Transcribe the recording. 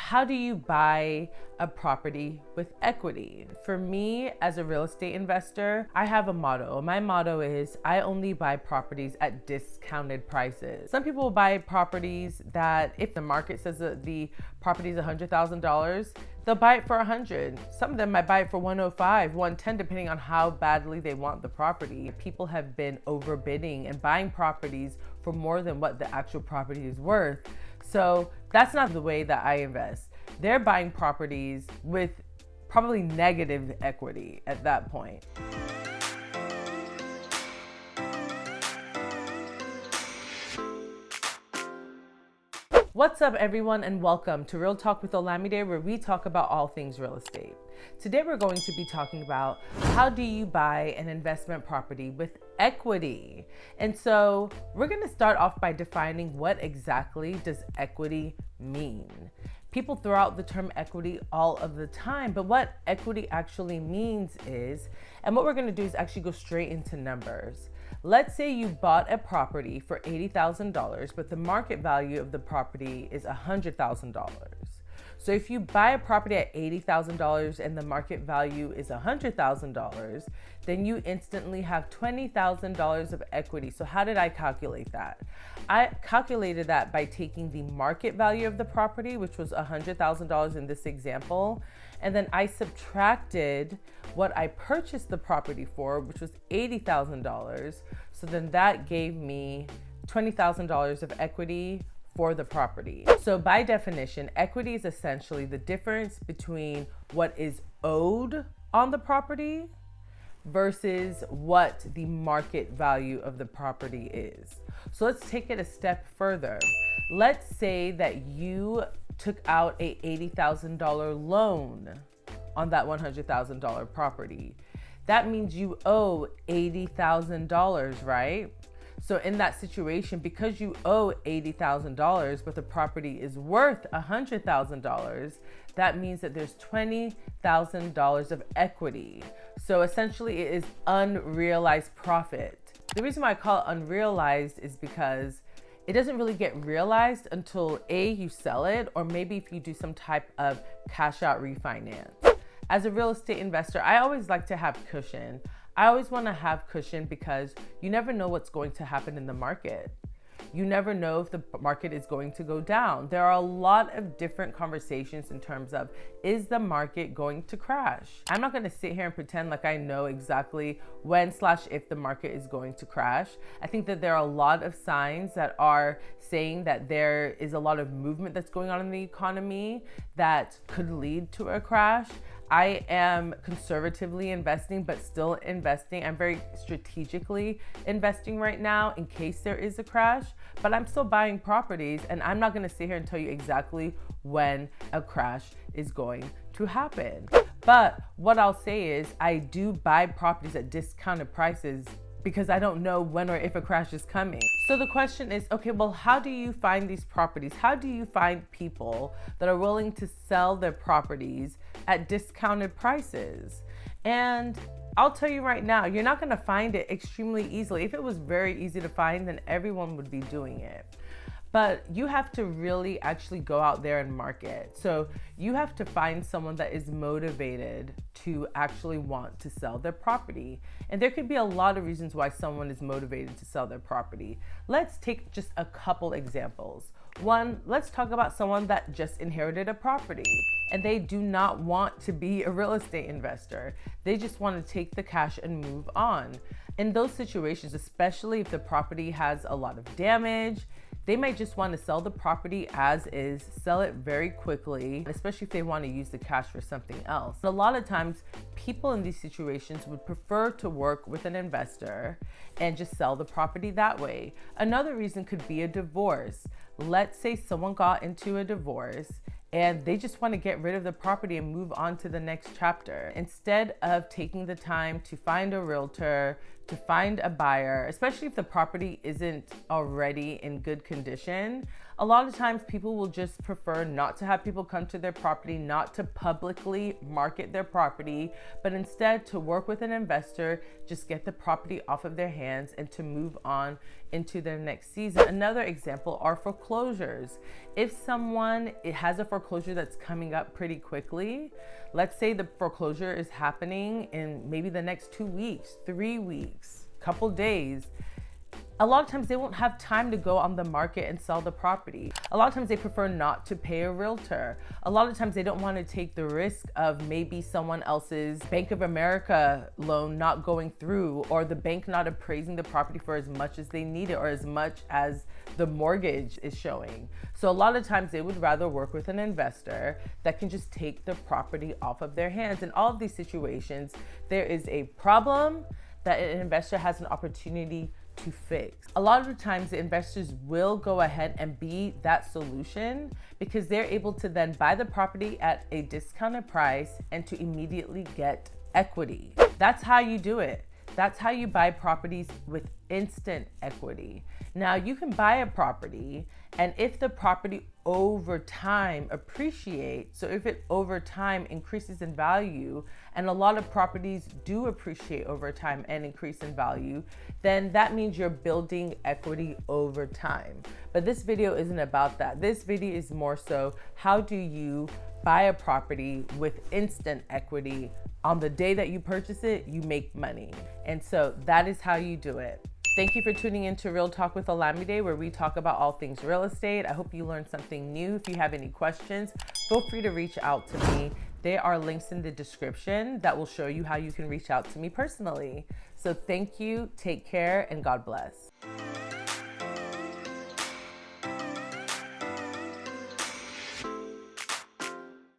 how do you buy a property with equity? For me, as a real estate investor, I have a motto. My motto is I only buy properties at discounted prices. Some people buy properties that if the market says that the property is $100,000, they'll buy it for 100. Some of them might buy it for 105, 110, depending on how badly they want the property. People have been overbidding and buying properties for more than what the actual property is worth. So that's not the way that I invest. They're buying properties with probably negative equity at that point. What's up, everyone, and welcome to Real Talk with Olamide, where we talk about all things real estate. Today, we're going to be talking about how do you buy an investment property with equity. And so we're going to start off by defining what exactly does equity mean. People throw out the term equity all of the time, but what equity actually means is, and what we're going to do is actually go straight into numbers. Let's say you bought a property for $80,000, but the market value of the property is $100,000. So if you buy a property at $80,000 and the market value is $100,000, then you instantly have $20,000 of equity. So how did I calculate that? I calculated that by taking the market value of the property, which was $100,000 in this example, and then I subtracted what I purchased the property for, which was $80,000. So then that gave me $20,000 of equity for the property. So by definition, equity is essentially the difference between what is owed on the property versus what the market value of the property is. So let's take it a step further. Let's say that you took out a $80,000 loan on that $100,000 property. That means you owe $80,000, right? So in that situation, because you owe $80,000, but the property is worth $100,000, that means that there's $20,000 of equity. So essentially it is unrealized profit. The reason why I call it unrealized is because it doesn't really get realized until A, you sell it, or maybe if you do some type of cash out refinance. As a real estate investor, I always like to have cushion. I always want to have cushion because you never know what's going to happen in the market. You never know if the market is going to go down. There are a lot of different conversations in terms of, is the market going to crash? I'm not going to sit here and pretend like I know exactly when/if the market is going to crash. I think that there are a lot of signs that are saying that there is a lot of movement that's going on in the economy that could lead to a crash. I am conservatively investing, but still investing. I'm very strategically investing right now in case there is a crash, but I'm still buying properties, and I'm not gonna sit here and tell you exactly when a crash is going to happen. But what I'll say is I do buy properties at discounted prices because I don't know when or if a crash is coming. So the question is, okay, well, how do you find these properties? How do you find people that are willing to sell their properties at discounted prices? And I'll tell you right now, you're not gonna find it extremely easily. If it was very easy to find, then everyone would be doing it. But you have to really actually go out there and market. So you have to find someone that is motivated to actually want to sell their property. And there could be a lot of reasons why someone is motivated to sell their property. Let's take just a couple examples. One, let's talk about someone that just inherited a property and they do not want to be a real estate investor. They just want to take the cash and move on. In those situations, especially if the property has a lot of damage, they might just want to sell the property as is, sell it very quickly, especially if they want to use the cash for something else. A lot of times, people in these situations would prefer to work with an investor and just sell the property that way. Another reason could be a divorce. Let's say someone got into a divorce and they just want to get rid of the property and move on to the next chapter. Instead of taking the time to find a realtor, to find a buyer, especially if the property isn't already in good condition. A lot of times people will just prefer not to have people come to their property, not to publicly market their property, but instead to work with an investor, just get the property off of their hands and to move on into their next season. Another example are foreclosures. If someone has a foreclosure that's coming up pretty quickly, let's say the foreclosure is happening in maybe the next 2 weeks, 3 weeks, couple days, a lot of times they won't have time to go on the market and sell the property. A lot of times they prefer not to pay a realtor. A lot of times they don't want to take the risk of maybe someone else's Bank of America loan not going through, or the bank not appraising the property for as much as they need it or as much as the mortgage is showing. So a lot of times they would rather work with an investor that can just take the property off of their hands. In all of these situations, there is a problem that an investor has an opportunity to fix. A lot of the times the investors will go ahead and be that solution because they're able to then buy the property at a discounted price and to immediately get equity. That's how you do it. That's how you buy properties with instant equity. Now you can buy a property, and if the property over time appreciates, so if it over time increases in value, and a lot of properties do appreciate over time and increase in value, then that means you're building equity over time. But this video isn't about that. This video is more so, how do you buy a property with instant equity? On the day that you purchase it, you make money. And so that is how you do it. Thank you for tuning in to Real Talk with Olamide, where we talk about all things real estate. I hope you learned something new. If you have any questions, feel free to reach out to me. There are links in the description that will show you how you can reach out to me personally. So thank you, take care, and God bless.